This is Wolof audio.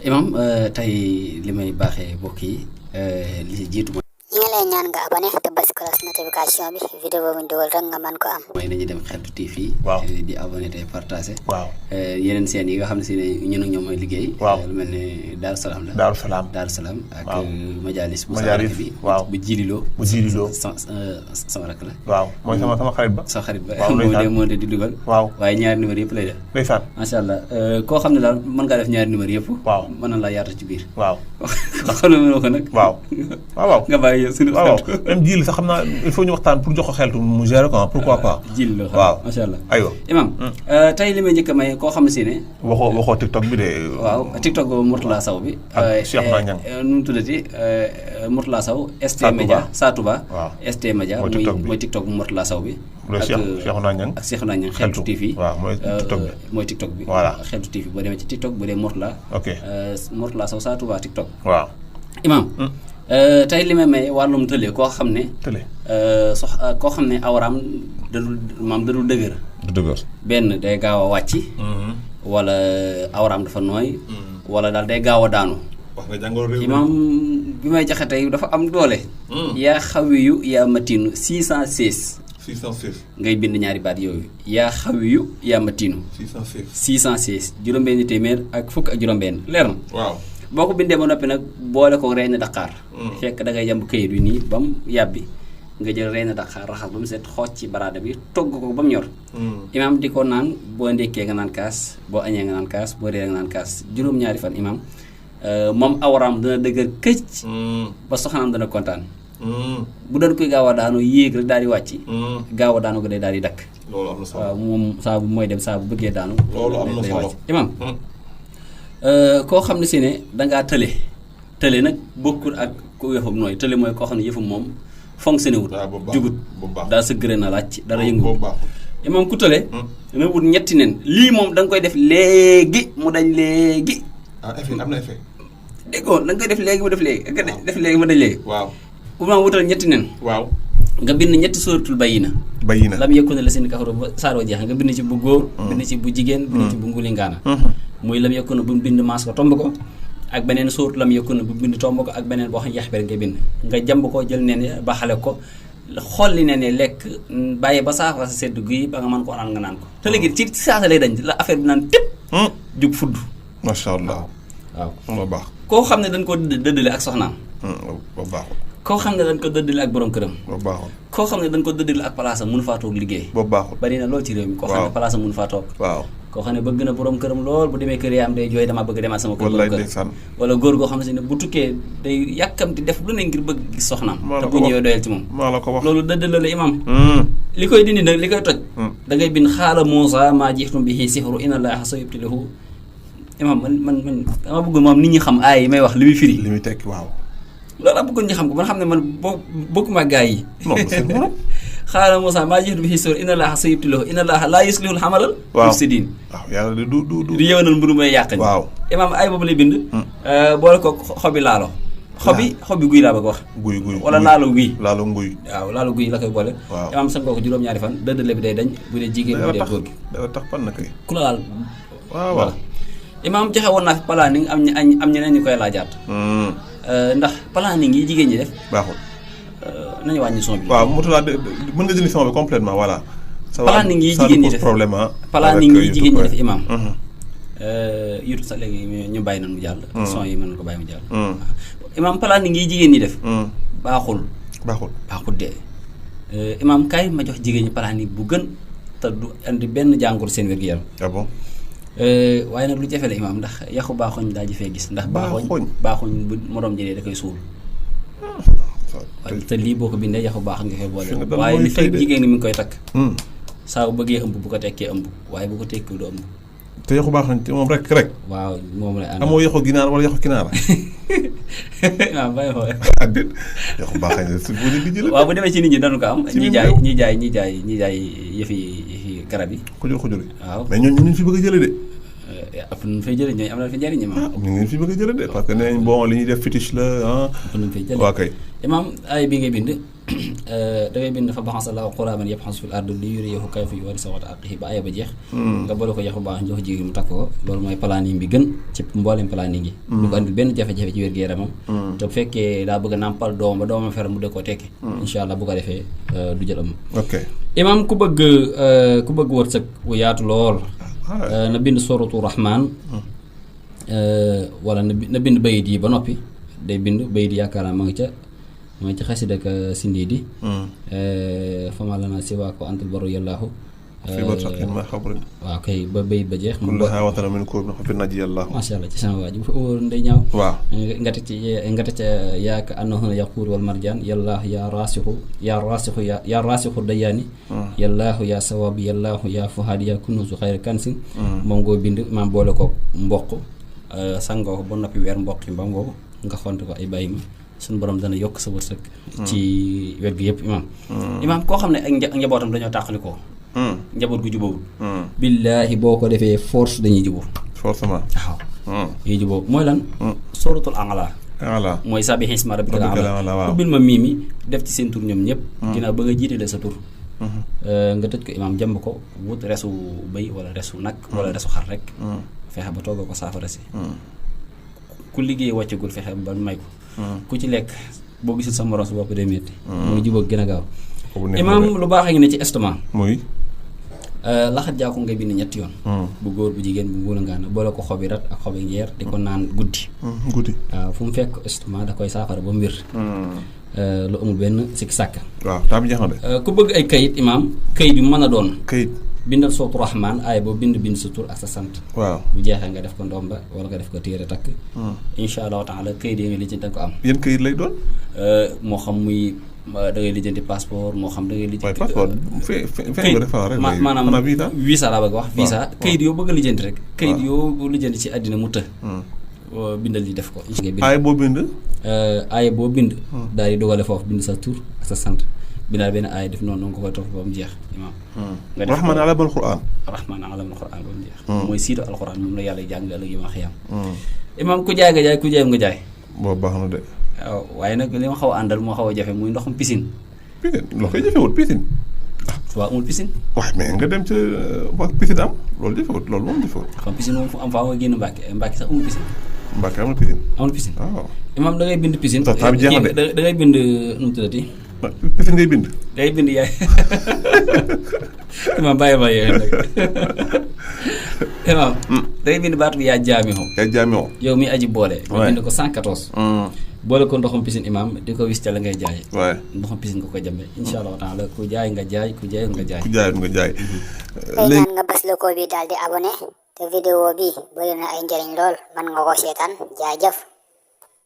imam tey li may baaxee mbokk yi li ci jiitu ñi nga lay ñaan nga abonné te bës ko notification bi vidéo bu ñu dugal rek nga mën ko am. mooy nañu dem Xeltu TV. waaw di abonné te partagé. waaw yeneen seen yi nga xam ne si ne ñun ak ñoom mooy liggéey. waaw lu mel ne Daaru Salaam la. Daaru Salaam ak waaw Majalis bu Majalis bi waaw bu jililoo. bu jililoo sama rakk la. waaw mooy sama xarit ba. sa xarit ba waaw moo de di dugal. waaw waaye ñaari numéro yëpp lay def. ndeysaan macha allah koo xam ne daal mën ngaa def ñaari numéro yëpp. waaw mën na laa yaatu ci biir. waaw xam nga ko nag. waaw waaw nga bàyyi yow suñu waaw même jil sax xam naa il faut ñu waxtaan pour jox ko xeltu mu gérer ko pourquoi pas. jil la waaw macha allah. aywa imam tey li may njëkk a may koo xam ne si ne. waxoo TikTok bi de. waaw TikTok boobu Mourtala Sow bi. ak Cheikh Niang nu mu tuddati Mourtala Sow. ST Média Satouba. waaw ST Média mooy TikTok bu Mourtala Sow bi. ak Cheikh Niang ak Cheikh Niang Xeltu TV. waaw mooy TikTok bi mooy TikTok bi. voilà Xeltu TV boo demee ci TikTok bu dee Mourtala. ok Mourtala Sow Satouba TikTok. waaw imam tey li may may wàllum tële koo xam ne. tële koo xam ne awraam dadul dëgër. du dëgër. benn day gaaw a wàcc. wala awraam dafa nooy. wala daal day gaaw a daanu. wax nga jàngoro réew imam bi may joxe tey dafa am doole. yaa xawiyu yaa matinu 616. 616. ngay bind ñaari baat yooyu yaa xawiyu yaa matinu. 616. 616 juróom-benni téeméer ak fukk ak juróom-benn leer na. waaw boo ko bindee ba noppi nag boole ko rey na daqaar. fekk da ngay yemb këyit wi nii ba mu yàbbi nga jël rey na daqaar raxas ba mu set xooj ci baraada bi togg ko ba mu ñor. imaam di ko naan boo ndékkee nga naan kaas boo añee nga naan kaas boo reeree nga naan kaas juróom-ñaari fan imaam moom awraam dana dëgër këcc. ba soxnaam dana kontaan. bu doon koy gaaw a daanu yéeg rek daal di wàcc. gaaw a daanu ko day daal di dakk. loolu am na solo waaw moom saa bu mooy dem saa bu bëggee daanu. loolu am na solo imaam koo xam ne si ne dangaa tële nag bokkul ak ku yëfam nooy tële mooy koo xam ne yëfam moom fonctionné wut jugut daa sëggëre na laaj dara yëngu imaam ku tële dana wut ñetti nen lii moom da nga koy def léegi mu dañ léegi effet am na effet déggoo da nga koy def léegi mu def léegi nga def léegi mu dañ léegi waaw imaam wutal ñetti nen waaw nga bind ñetti sóoratul bayyina lam yëkku ne la seen kafaru ba saaroo jeex nga bind ci bu góor bind ci bu jigéen bind ci bu ngulingaana muy lam yëkku ne bu bind maas ko tomb ko ak beneen sóorat lam yëkku ne bu bind tomb ko ak beneen boo xam ne yax bere nga bind nga jàmb ko jël neen ba xale ko xool li ne lekk bàyyi ba saafara sa sedd guy ba nga mën koo naan nga naan ko te léegi ci saasa lay dañ la affaire bi naan tépp jug fudd macha allah waaw moo baax koo xam ne dañ ko dëddale ak soxnaam ba baaxul koo xam ne dañ ko dëddale ak borom këram ba baaxul koo xam ne dañ ko dëddale ak palaasam mënu faa toog liggéey ba baaxul bari na lool ci réew mi koo xam ne palaasam mënu faa toog waaw koo xam ne bëgg na borom këram lool bu demee kër yaam day jooy damaa bëgg demaat sama kër borom kër wala góor goo xam ne si ne bu tukkee day yàkkamti def lu ne ngir bëgg gis soxnaam te bu ñëwee doyal ci moom maa la ko wax loolu dëddale la imam li koy dindi nag li koy toj da ngay bind xaala Muusa maa jiixtum bihi sihru inna Allaaha sayubtilahu imam man dama bëgg moom nit ñi xam aay yi may wax li muy firi li muy tekki waaw loolu laa bëggoon ñu xam ko man xam ne man bokkuma gaa yi xaala Muusa maa jiixtum bihi sihru inna Allaaha sayubtilahu inna Allaaha laa yuslihul amalal mufsidiin waaw yàlla de du di yëwanal mburu may yàq waaw imam ay boobu lay bind boole ko xobi laalo xobi guy laa bëgg wax guy wala laalo guy waaw laalo guy la koy boole imam sangoo ko juróom-ñaari fan dëddale bi day dañ bu dee jigéen bu dee góor gi dafa tax fan na kay ku la laal waaw imam joxe woon naa fi planning am ñeneen ñu koy laajaat ndax planning yi jigéen ñi def baaxul nañu wàññi son bi waaw Mourtala mën nga jënd son bi complètement voilà planning yi jigéen ñi def planning yi jigéen ñi def imam YouTube sax léegi ñu bàyyi nañu mu jàll son yi mën na ko bàyyi mu jàll imam planning yi jigéen ñi def baaxul de imam kaay ma jox jigéen ñi planning bu gën te du andi benn jàngoro seen wér-gu-yaram ah bon waaye nag lu jafe la imam ndax yaxu baaxoñ daa jafee gis ndax baaxoñ bu moroom jëlee da koy suul waaye te lii boo ko bindee yaxu baax nga koy boole waaye li fekk jigéen ñi mi ngi koy takk saa bu bëggee ëmb bu ko tekkee ëmb waaye bu ko tekkiwul du ëmb te yaxu baax nañ moom rek waaw moom lay ànd amoo yaxu ginaar wala yaxu kinaara waaw bàyyi xooy addit yaxu baax nañ si bu nit di jël waaw bu demee ci nit ñi dañu ko am ñi jaay yëfi garab yi xujur waaw mais ñooñu ñu fi bëgg a jële de ëpp nañu fay jëriñ ñooy am na fi njëriñ imaam. ñu ngi fi bëgg a jëlee de parce que nee nañ bon li ñuy def fétiche la ah. ëpp nañu fay jëriñ waa kay. imaam ay bi ngay bind da ngay bind fa baxasa la quraaman yabxasu fil ardi li yuriyahu kayfa yuwari sawata aqihi ba aya ba jeex. nga boole ko yax bu baax jox jigéen mu takk ko loolu mooy planning bi gën ci mboolem planning yi. du ko andil benn jafe-jafe ci wér-gu-yaramam. te bu fekkee daa bëgg a nàmpal doom ba doomam fer mu dëkk ko tekki. incha allah bu ko defee du jël am. ok imaam ku bëgg wërsëg bu yaatu lool. na bind suratu rahman wala na bind bayit yi ba noppi day bind bayit yi yaakaar naa ma ngi ci xasida ak sindiidi fama lana siwaa ko antal baru yàllaahu fii ba sax ma xabrin waaw kay ba bayit ba jeex kullu haawatana min kuur na xafir naji yàllaahu masha allah ci sama waa ji bu fa wóor ndey ñaaw waaw nga teg ca yaaka annahu yaquur wal marjaan yàllaahu yaa raasixu dayaani yàllaahu yaa sawaabi yàllaahu yaa fuhaadi yaa kunuusu xayra kansin moom ngoo bind maam boole ko mboq sangoo ko ba noppi weer mboq yi ba ngoo nga xont ko ay bàyyi ma suñu borom dana yokk sa wërsëg ci wet gi yëpp imaam koo xam ne ak njabootam dañoo tàqalikoo njaboot gu jubóowul billaahi boo ko defee force dañuy jubóo forcément waaw dañuy jubóo mooy lan suratul a'la voilà mooy sabbihi isma rabbikal a'la ubbil ma mii mi def ci seen tur ñoom ñëpp ginnaaw ba nga jiitale sa tur nga tëj ko imaam jàmb ko wut resu bëy wala resu nag wala resu xar rek fexe ba togg ko saafara si ku liggéey wàccagul fexe ba may ko ku ci lekk boo gisul sa morom su bopp day metti mooy jubóog gën a gaaw imaam lu baax a ngi ne ci estomac muy laxat jaaku ngay bind ñetti yoon bu góor bu jigéen bu nguur ngaana boole ko xobi rat ak xobi ngeer di ko naan guddi waaw fu mu fekk estomac da koy saafara ba mbir lu amul benn sikki sàkk waaw tam jeex na de ku bëgg ay kayit imaam kayit yu mën a doon kayit bindal sootu rahmaan aaya boo bind sa tur ak sa sant waaw bu jeexee nga def ko ndomba wala nga def ko téere takk insha allahu taala kayit yi nga lijjanti ko am yéen kayit lay doon moo xam muy da ngay lijjanti passeport moo xam da ngay lijjanti waaye passeport nga defar rek maanaam visa laa bëgg wax visa kayit yoo bëgg a lijjanti rek kayit yoo lijjanti ci àddina mu të bindal li def ko aaya boo bind daal di dugale foofu bind sa tur ak sa sant bindaal benn aaya def noonu nga koy topp ba mu jeex imaam nga def rahmaan alamal quraan ba mu jeex mooy siitu alquran moom la yàlla jàng ëllëg yi ma xiyam imaam ku jaay nga jaay ku jaay nga jaay boobu baax na de waaw waaye nag li ma xaw a àndal moo xaw a jafe muy ndoxum piscine loo koy jafewut piscine waaw amul piscine waaw mais nga dem ca waa piscine am loolu jafewut loolu moom jafewut xam piscine moom fu am faa nga génn Mbàkke sax amul piscine Mbàkke amul piscine waaw imaam da ngay bind piscine da ngay bind nu mu tuddati piscine ngay bind day bind yaay imaam bàyyi ma yooyu nag imaam day bind baatu bi yaa jaamihoo yow mi aji boole nga bind ko 114 boole ko ndoxum piscine imaam di ko wis ca la ngay jaay ndoxum piscine nga koy jàmbe insha allah taala ku jaay nga jaay ku jaay nga jaay tey ñaan nga bës loko bi daal di abonné te vidéo bi bëri na ay njëriñ lool man nga ko seetaan jaajëf